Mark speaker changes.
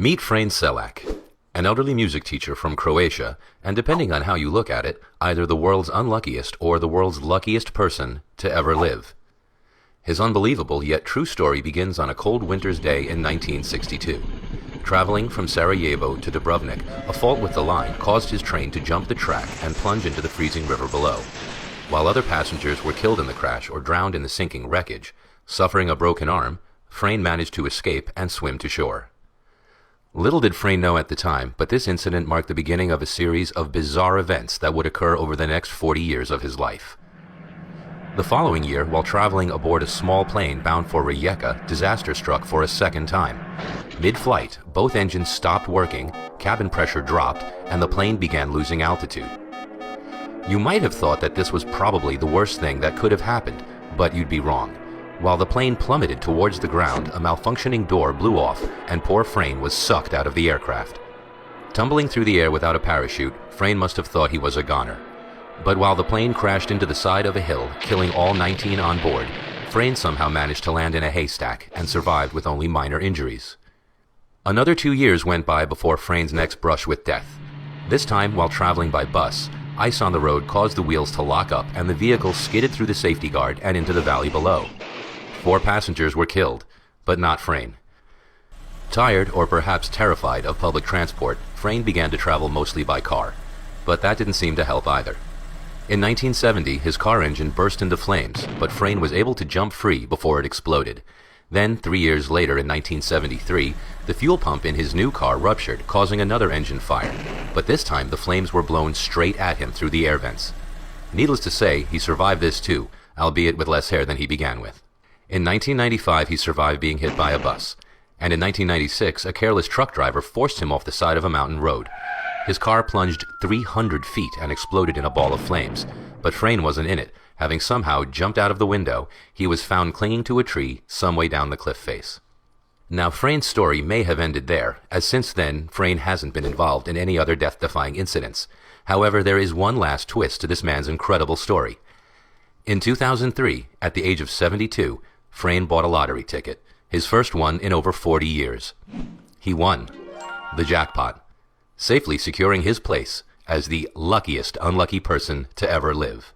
Speaker 1: Meet Frane Selak, an elderly music teacher from Croatia, and depending on how you look at it, either the world's unluckiest or the world's luckiest person to ever live. His unbelievable yet true story begins on a cold winter's day in 1962. Traveling from Sarajevo to Dubrovnik, a fault with the line caused his train to jump the track and plunge into the freezing river below. While other passengers were killed in the crash or drowned in the sinking wreckage, suffering a broken arm, Frane managed to escape and swim to shore. Little did Frane know at the time, but this incident marked the beginning of a series of bizarre events that would occur over the next 40 years of his life. The following year, while traveling aboard a small plane bound for Rijeka, disaster struck for a second time. Mid-flight, both engines stopped working, cabin pressure dropped, and the plane began losing altitude. You might have thought that this was probably the worst thing that could have happened, but you'd be wrong. While the plane plummeted towards the ground, a malfunctioning door blew off, and poor Frane was sucked out of the aircraft. Tumbling through the air without a parachute, Frane must have thought he was a goner. But while the plane crashed into the side of a hill, killing all 19 on board, Frane somehow managed to land in a haystack and survived with only minor injuries. Another 2 years went by before Frane's next brush with death. This time, while traveling by bus, ice on the road caused the wheels to lock up and the vehicle skidded through the safety guard and into the valley below. 4 passengers were killed, but not Frane. Tired, or perhaps terrified, of public transport, Frane began to travel mostly by car. But that didn't seem to help either. In 1970, his car engine burst into flames, but Frane was able to jump free before it exploded. Then, 3 years later in 1973, the fuel pump in his new car ruptured, causing another engine fire. But this time, the flames were blown straight at him through the air vents. Needless to say, he survived this too, albeit with less hair than he began with. In 1995, he survived being hit by a bus. And in 1996, a careless truck driver forced him off the side of a mountain road. His car plunged 300 feet and exploded in a ball of flames. But Frane wasn't in it. Having somehow jumped out of the window, he was found clinging to a tree some way down the cliff face. Now, Frane's story may have ended there, as since then, Frane hasn't been involved in any other death-defying incidents. However, there is one last twist to this man's incredible story. In 2003, at the age of 72, Frane bought a lottery ticket, his first one in over 40 years. He won the jackpot, safely securing his place as the luckiest unlucky person to ever live.